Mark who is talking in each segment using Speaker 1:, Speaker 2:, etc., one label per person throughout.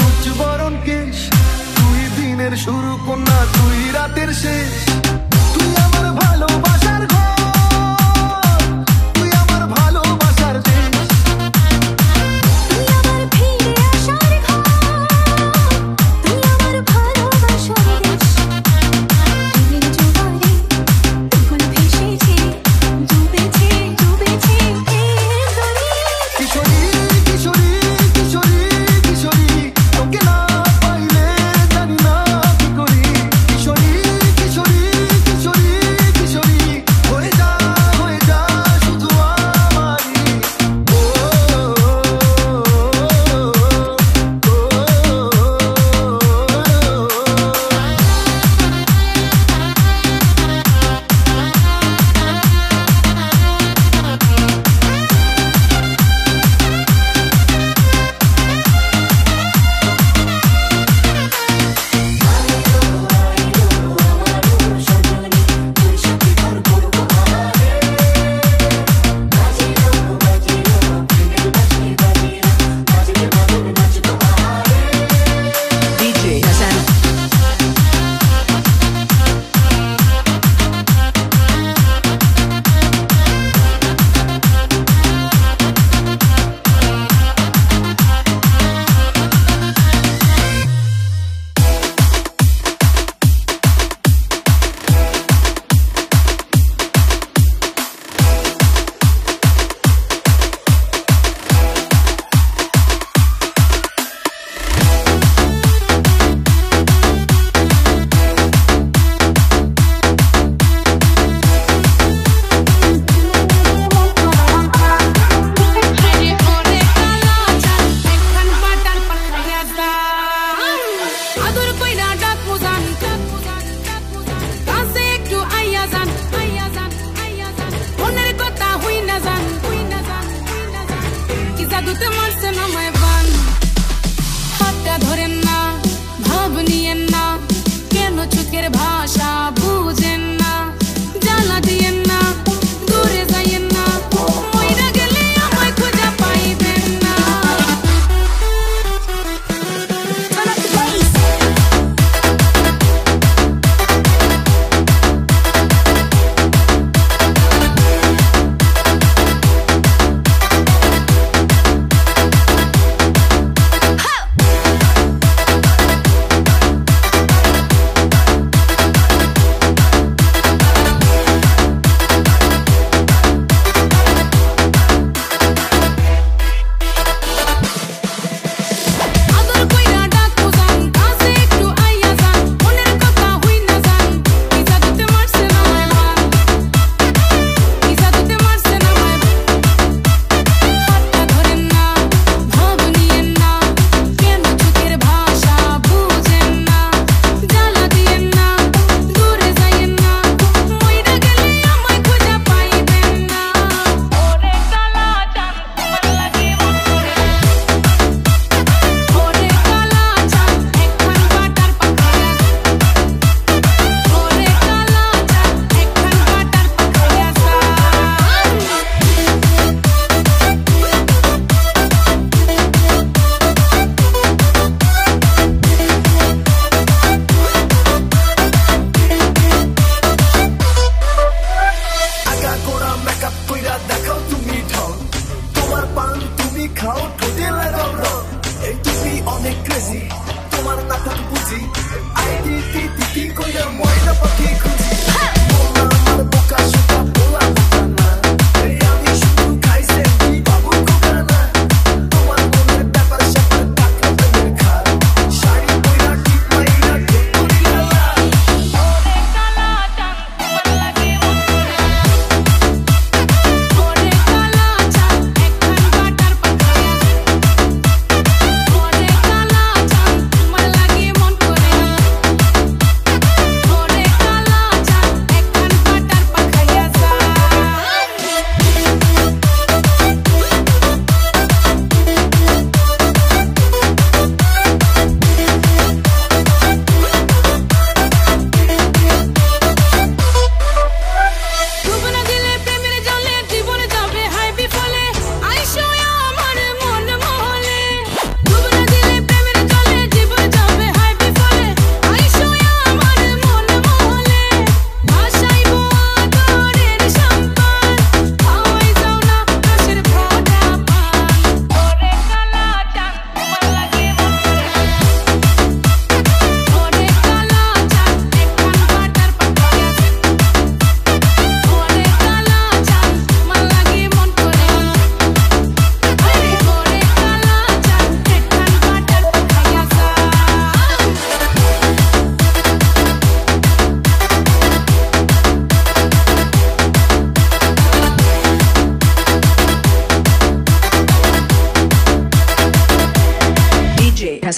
Speaker 1: কুচ বরণ কেশ, তুই দিনের শুরু কন্যা, তুই রাতের শেষ। তুই আমার ভালোবাসার ঘর, তুই আমার ভালোবাসার দেশ।
Speaker 2: তুই আমার ফিরে আসার ঘর, তুই আমার ভালোবাসার দেশ। প্রেমের জোয়ারে ফুল ভেসেছে, ডুবেছে ডুবেছে এই দরি।
Speaker 1: কিশোরী কিশোরী কিশোরী কিশোরী, তোকে না পাইলে জানি না কি করি। কিশোরী কিশোরী কিশোরী কিশোরী, হয়ে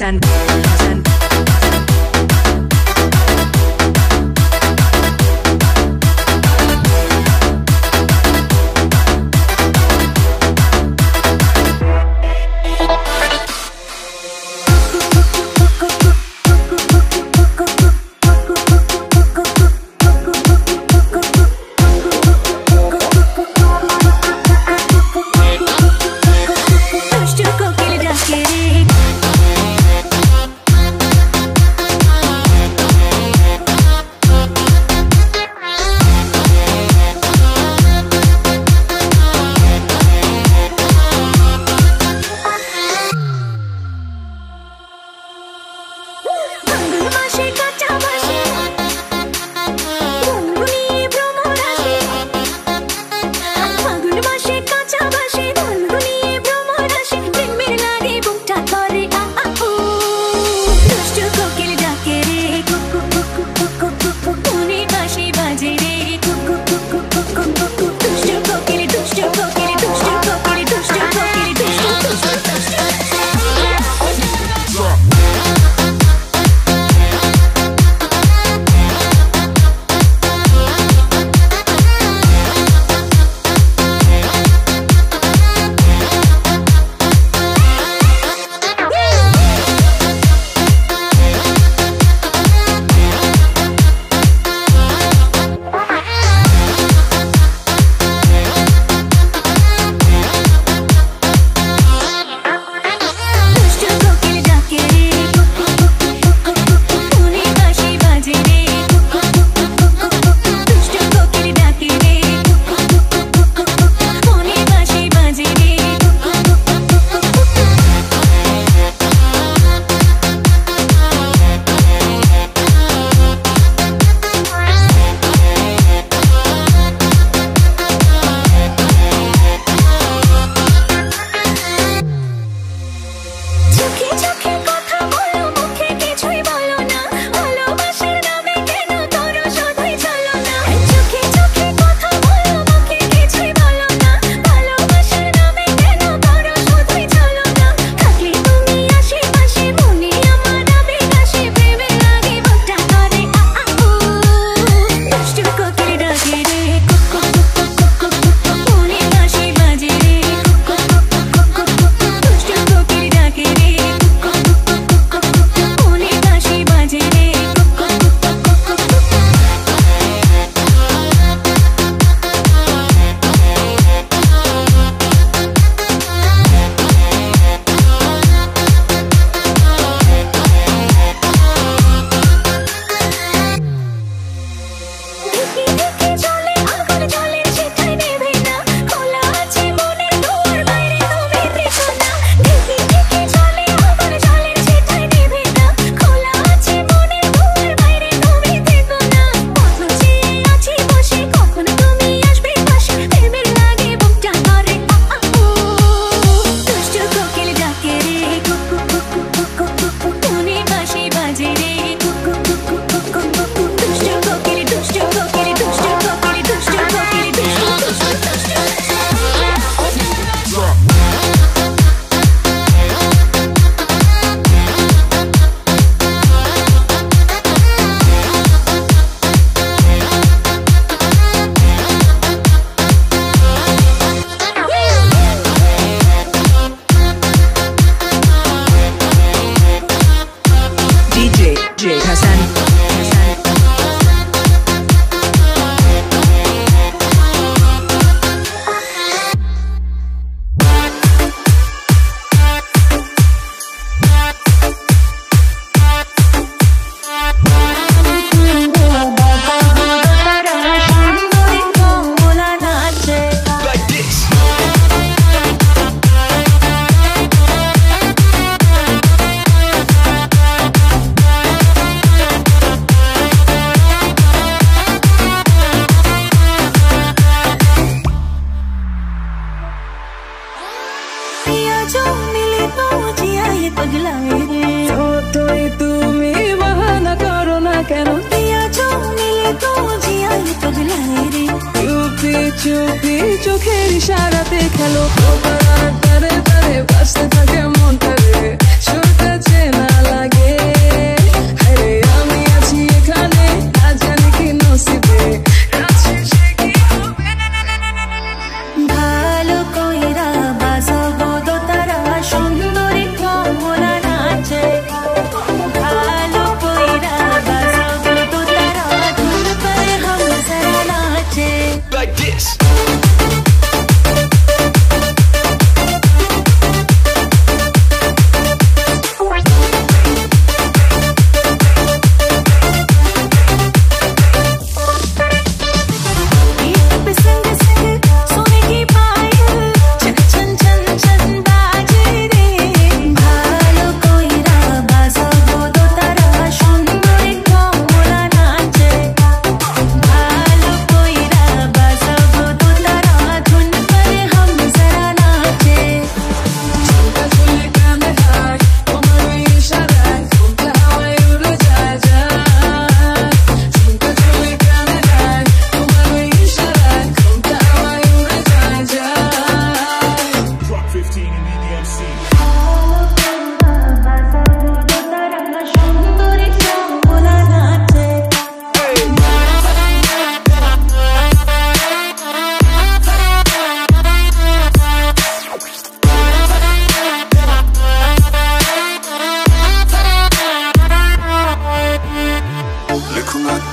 Speaker 3: Hassan, Hassan.
Speaker 4: চুপি চোখের ইশারাতে খেলো তোমার তারে তারে বাসতে থাকে মনটা রে ছুটেছে না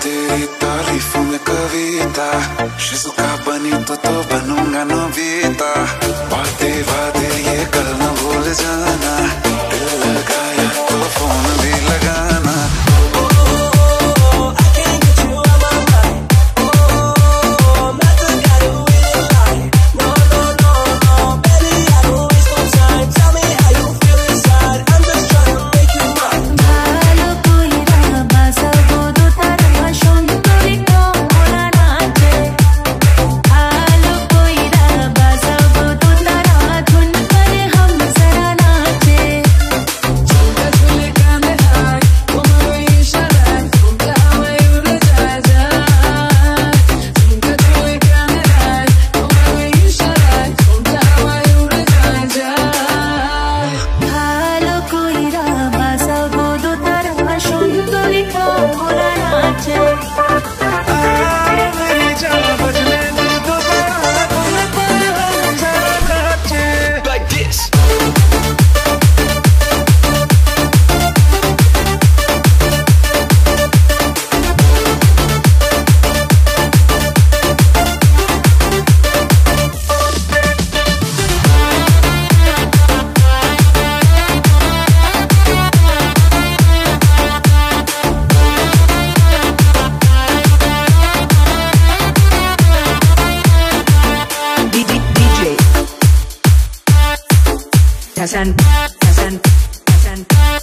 Speaker 3: तेरी तारीफों में कविता, शिजुका बनी तो बनूंगा नोबिता। वादे वादे ये कल न भूल जाना, दिल लगाया तो फोन भी लगाना।
Speaker 4: Hasan, Hasan, Hasan, Hasan.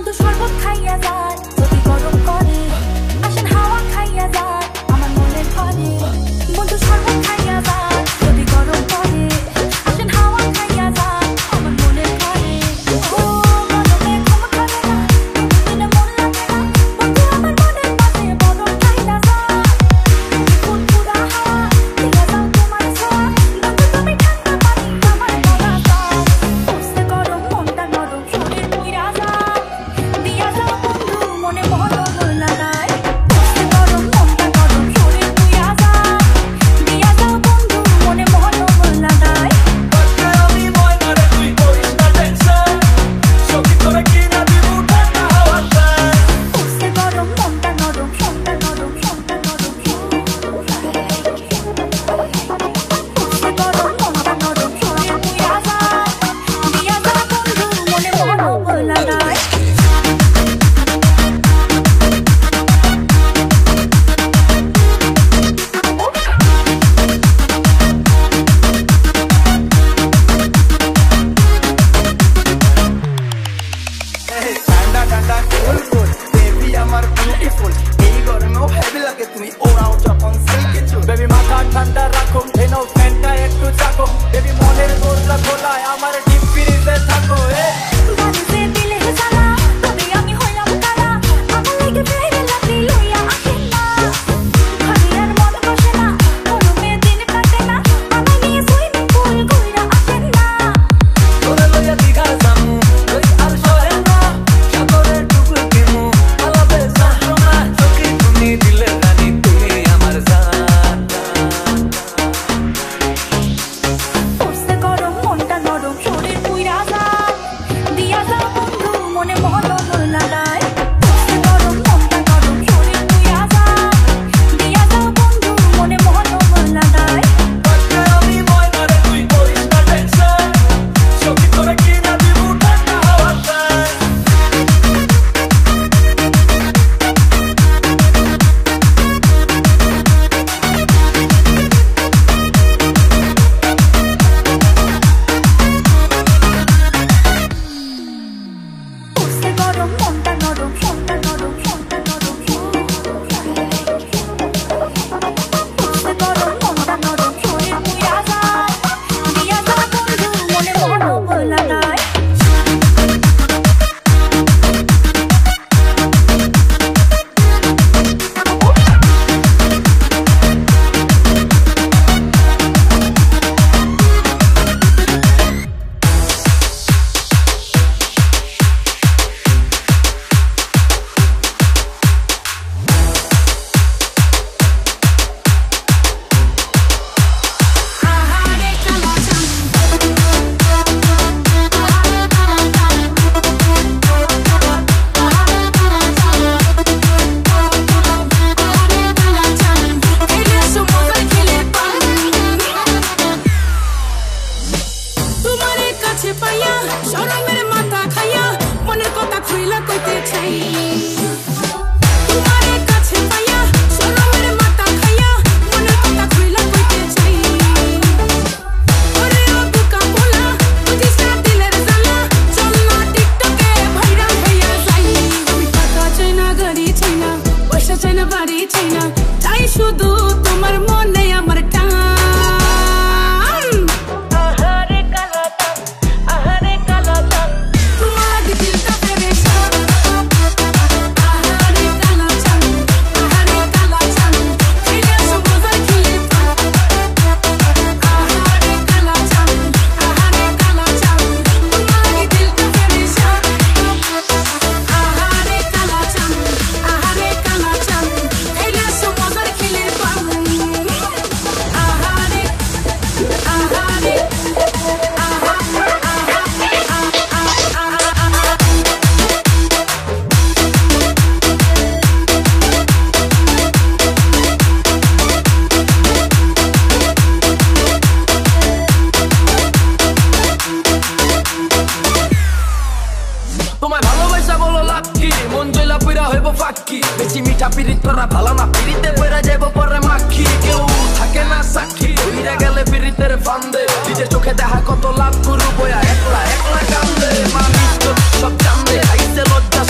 Speaker 2: বন্ধু শরবত খাইয়া যায় যদি গরম করে আসেন হাওয়া খাইয়া যায় আমার মনের ঘরে বন্ধু শরবত খাইয়া যায় যদি গরম করে আসেন হাওয়া খাইয়া যায় আমার মনের ঘরে ও গরমে ঘুম ধরে না দিনে মন লাগে না বন্ধু আমার মনের মাঝে বরফ খাইয়া যায় ফুরফুরা হাওয়া দিয়া যাও তোমার ছোঁয়া বন্ধু তুমি ঠান্ডা পানি আমার গলা যায় উঠছে গরম মনটা নরম শরীর পুইরা যায় দিয়া যাও বন্ধু মনে মহরম লাগায় উঠছে গরম মনটা নরম শরীর পুইরা যায় দিয়া যাও বন্ধু মনে মহরম লাগায়
Speaker 5: আমি ময়নারে তুই করিস না টেনশন সখী তোরে কিনা দিব ঠান্ডা হাওয়া চাই
Speaker 2: উঠছে গরম মনটা নরম শরীরটা নরম শরীরটা নরম উঠছে গরম মনটা নরম শরীর পুইরা যায় দিয়া যাও বন্ধু মনে মহরম লাগায়
Speaker 5: ঠান্ডা ঠান্ডা কুল কুল বেবি আমার বিউটিফুল এই গরমেও হেভি লাগে তুমি ওরাও যখন সিল্কি চুল বেবি মাথা ঠান্ডা রাখো এনো ফ্যানটা একটু চাকো বেবি মনের দরজা খোলায় আমার ডিপ ফ্রিজে থাকো
Speaker 2: বাড়িতে দিলে জ্বালা তবে আমি হইলাম কারা আমার লাগে ফেরে লাগি লইয়া আসেন না ঘরে আর মন বসে না গরমে দিন কাটে না আমার নিয়ে সুইমিং পুল কইরা আসেন না
Speaker 5: তোরে লইয়া দিঘা যামু ওই আর সরে না সাগরে ডুবু দিমু আলাপে সাহো না চোখে তুমি দিলে রানী তুমি আমার জান
Speaker 2: উঠছে গরম মনটা নরম শরীর পুইরা যায় দিয়া যাও বন্ধু মনে মহরম লাগায় উঠছে গরম মনটা নরম শরীর পুইরা যায় দিয়া যাও বন্ধু মনে মহরম লাগায়
Speaker 5: আমি ময়নারে তুই করিস না টেনশন সখী তোরে কিনা দিব ঠান্ডা হাওয়া চাই
Speaker 2: উঠছে গরম মনটা নরম শরীরটা নরম শরীরটা নরম উঠছে গরম মনটা নরম শরীর পুইরা যায় দিয়া যাও বন্ধু মনে মহরম লাগায়
Speaker 6: তোমারে কাছে পাইয়া শরমের মাথা খাইয়া মনের কথা খুইলা কইতে চাই তোমারে কাছে পাইয়া শরমের মাথা খাইয়া মনের কথা খুইলা কইতে চাই ওরে ও বুকা বলা বুঝিস না দিলের জ্বালা চল না টিকটকে ভাইরাল হইয়া যাই আমি টাকা চাই না গাড়ি চাই না পয়সা চাই না বাড়ি চাই না চাই শুধু তোমার মনে আমার টান তোমার দিলটা পেরেশান আহারে কালা চান খেলে সমুদ্র খেলে আহারে কালা চান তোমার দিলটা পেরেশান আহারে কালা চান খেলে সমুদ্র খেলে
Speaker 5: তোমায় ভালোবাসা বলো লাভ কি মন জয়লা পুরা হইব ফাঁকি বেশি মিঠা পিরিত করা ভালো না পিরিতে পয়রা যাইব পরে মাখি কেউ থাকে না সাক্ষী হইরা গেলে পিরিতের ফান্দে নিজের চোখে দেখা কত লাভ করু বয়া একলা একলা কান্দে মানুষ সব জানবে আইসে লজ্জা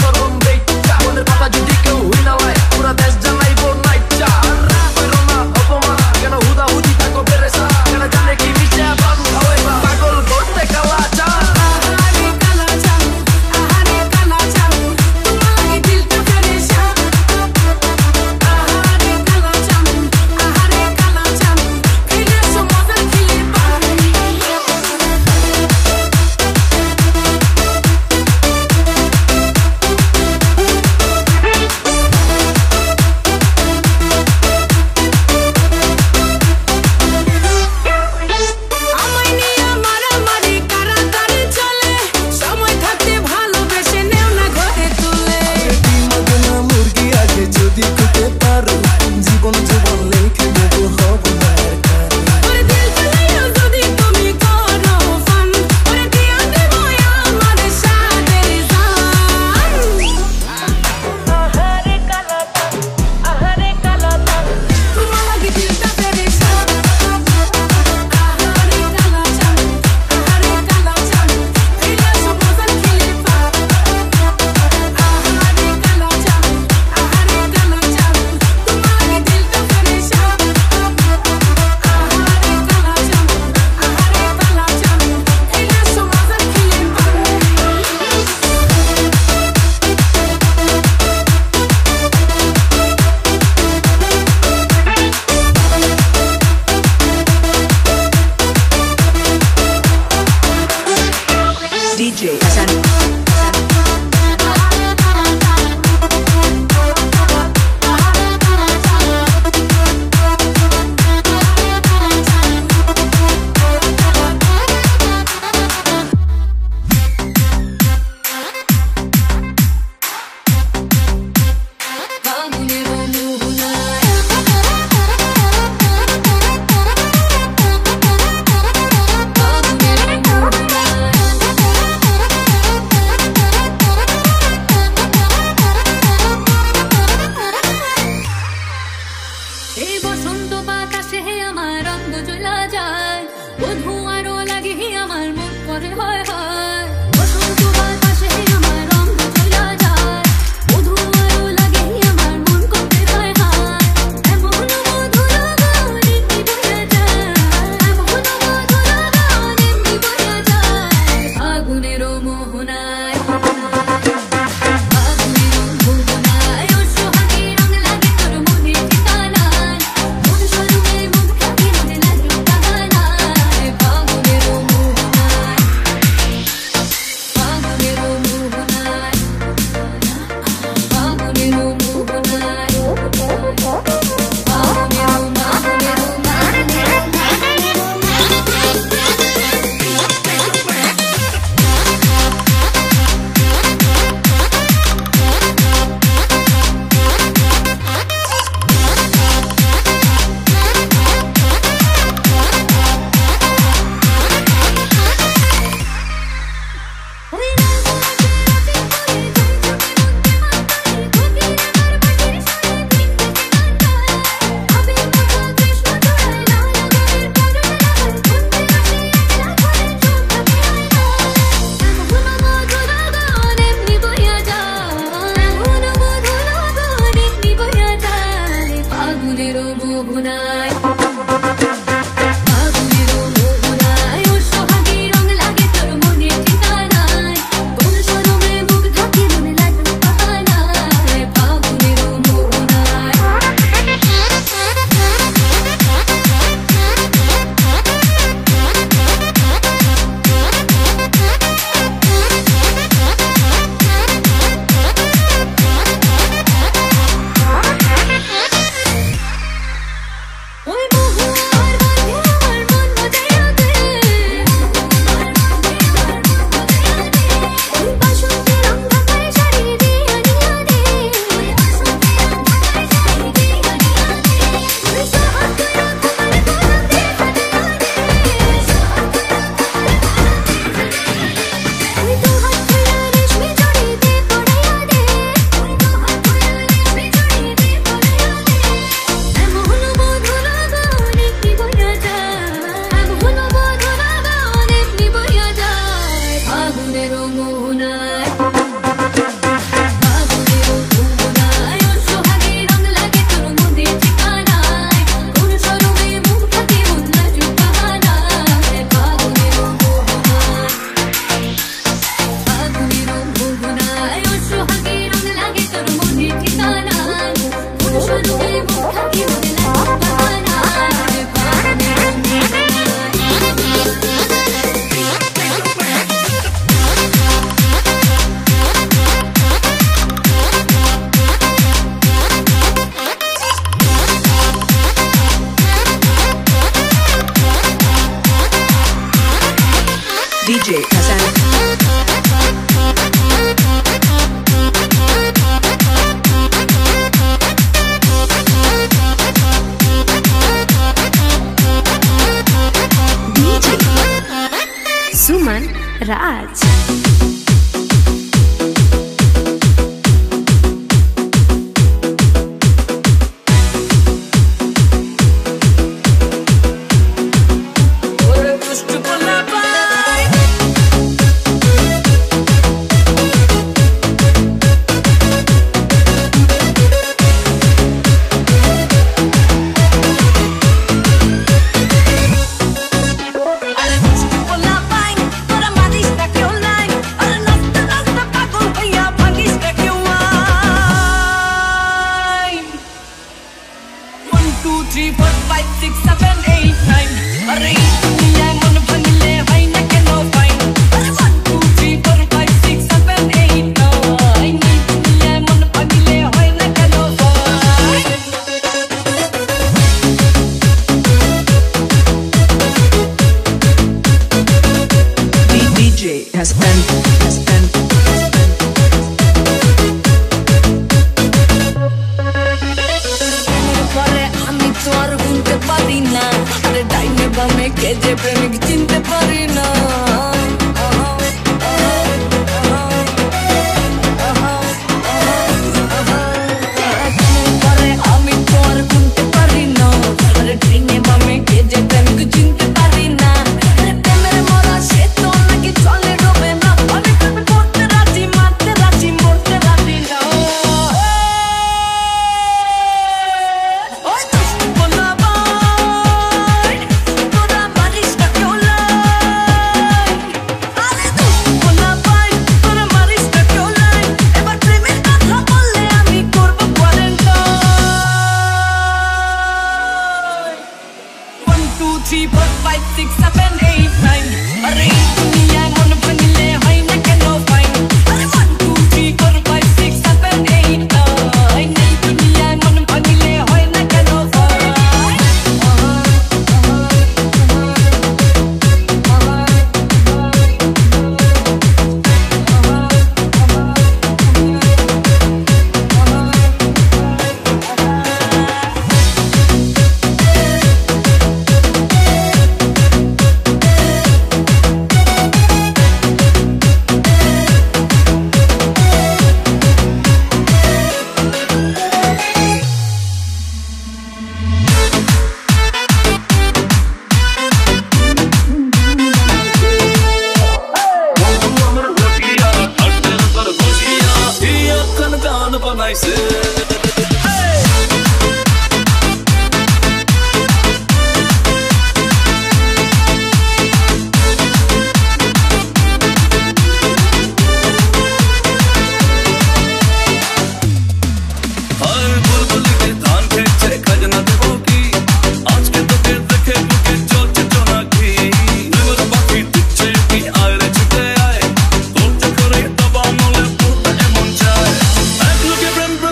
Speaker 4: DJ Hasan. DJ Suman Raj.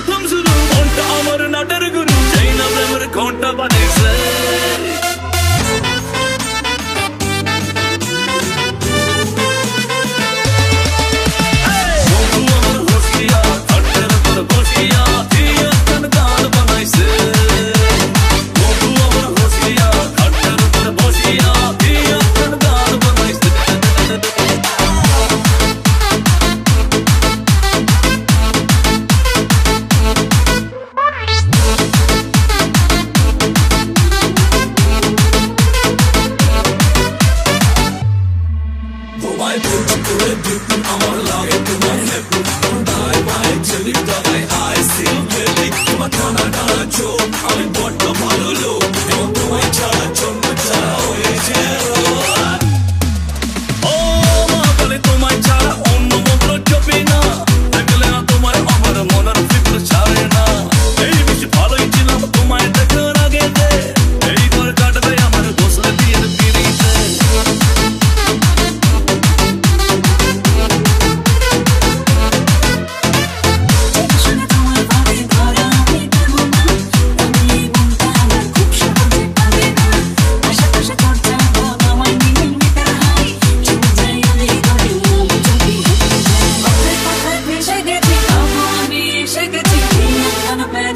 Speaker 7: Comes along.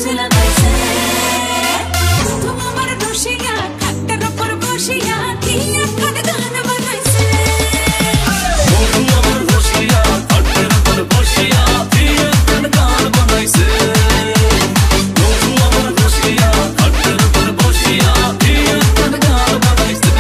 Speaker 6: কাজে লাগাইছে প্রথম আমার রসিয়া খাটের উপর বসিয়া কি একখান গান বানাইছে
Speaker 7: প্রথম আমার রসিয়া খাটের উপর বসিয়া কি একখান গান বানাইছে প্রথম আমার রসিয়া খাটের উপর বসিয়া কি একখান গান বানাইছে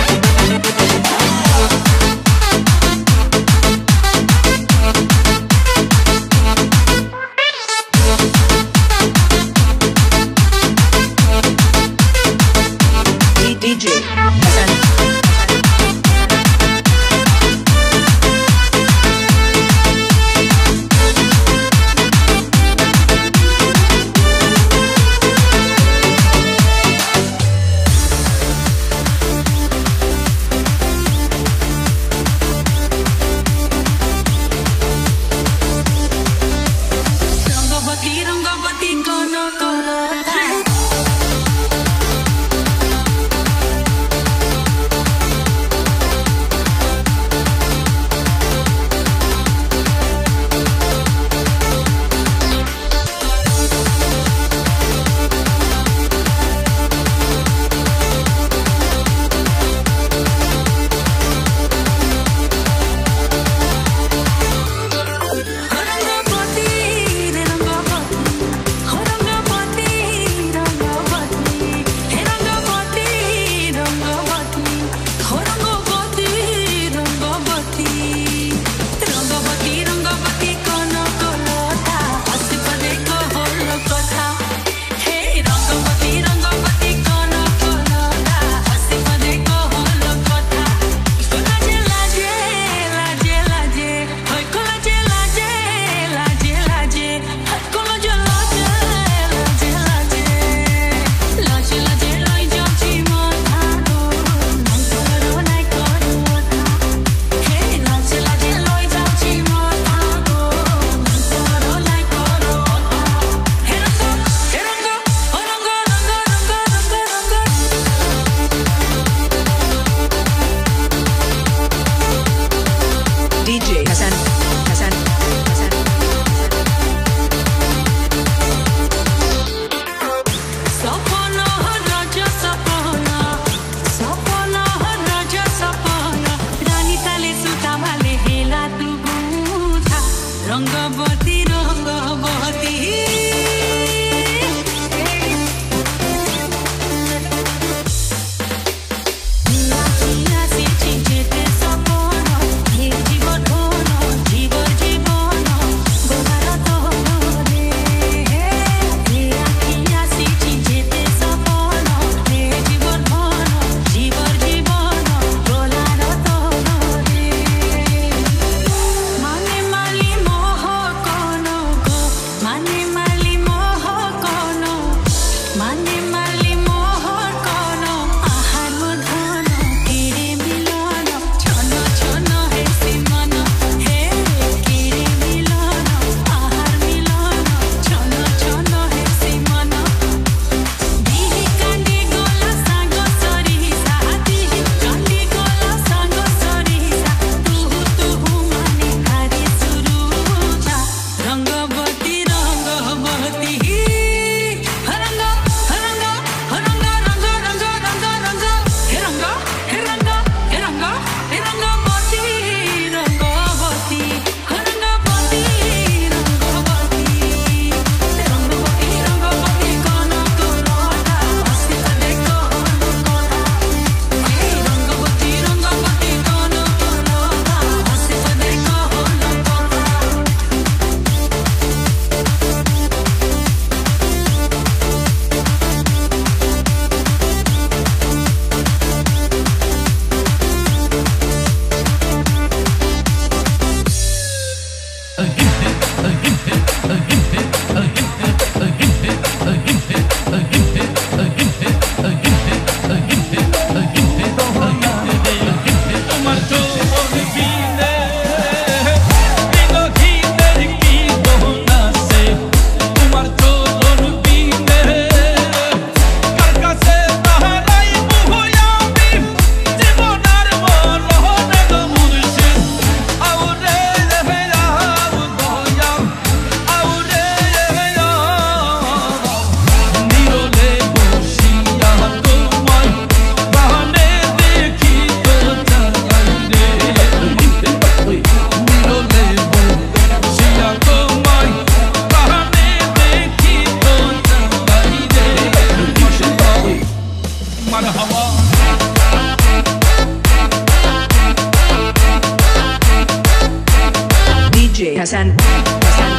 Speaker 4: Hassan, Hassan.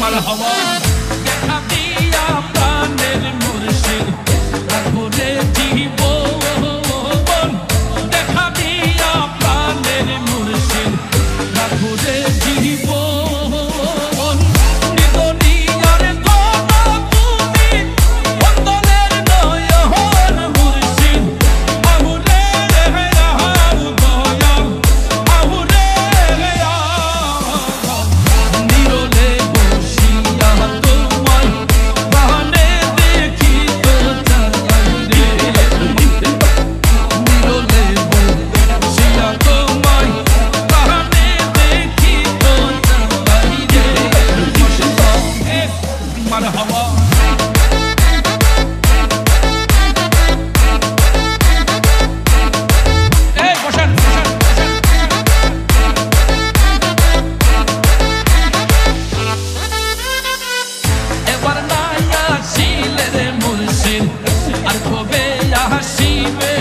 Speaker 7: মারহাবা দেখা দিয়া প্রাণের মুর্শিদ রাখো রে জীবন দেখা দিয়া প্রাণের মুর্শিদ রাখো রে জীবন নিদনিয়ার কথা তুমি বন্দনের নয়ন মুর্শিদ আহুরে রে আহু দয়া আহুরে রে নিরলে বসিয়া তোমায় বাহানে দেখি তো চাই রে নিরলে বসিয়া তোমায় বাহানে দেখি তো চাই রে মারহাবা এই বসেন বসেন এবার নাই আসিলে রে মুর্শিদ আর কবে আসিবে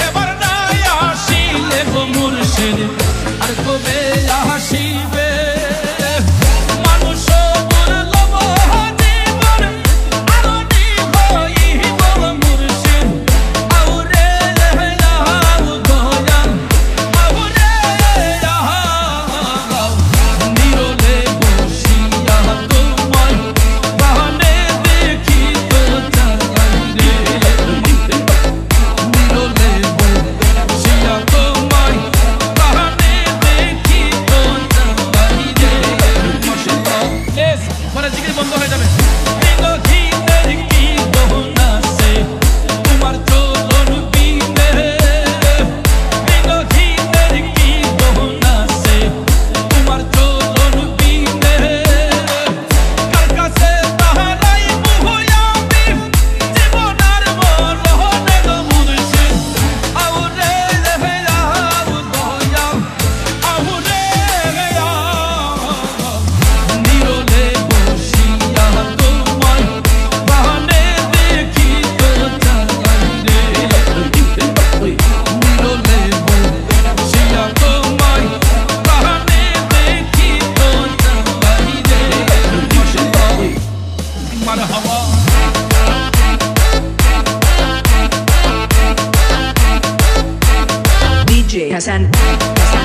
Speaker 7: এবার নাই আসিলে গো মুর্শিদ আর কবে আসিবে মানুষ দুর্লভ জীবন আরো হইব মুর্শিদ আউরে আহু দয়া আউরে আহু নিরলে বসিয়া তোমায় বাহানে দেখি তো চাই রে নিরলে বসিয়া তোমায় বাহানে দেখি তো চাই রে মাশাআল্লাহ এস পরে জিকির বন্ধ হয়ে যাবে বিরোধীদের কি দোহন আছে তোমার চলন বিনে বিরোধীদের কি দোহন আছে তোমার চলন বিনে কার কাছে তাহারাই মুহয়ামি জীবনার মরহনে গো মুর্শিদ আউরে রে আহু দয়া আউরে রে নিরলে বসিয়া তোমায় বাহানে দেখি তো চাই রে নিরলে বসিয়া তোমায় বাহানে দেখি তো চাই রে মাশাআল্লাহ মারহাবা
Speaker 4: DJ Hassan, Hassan.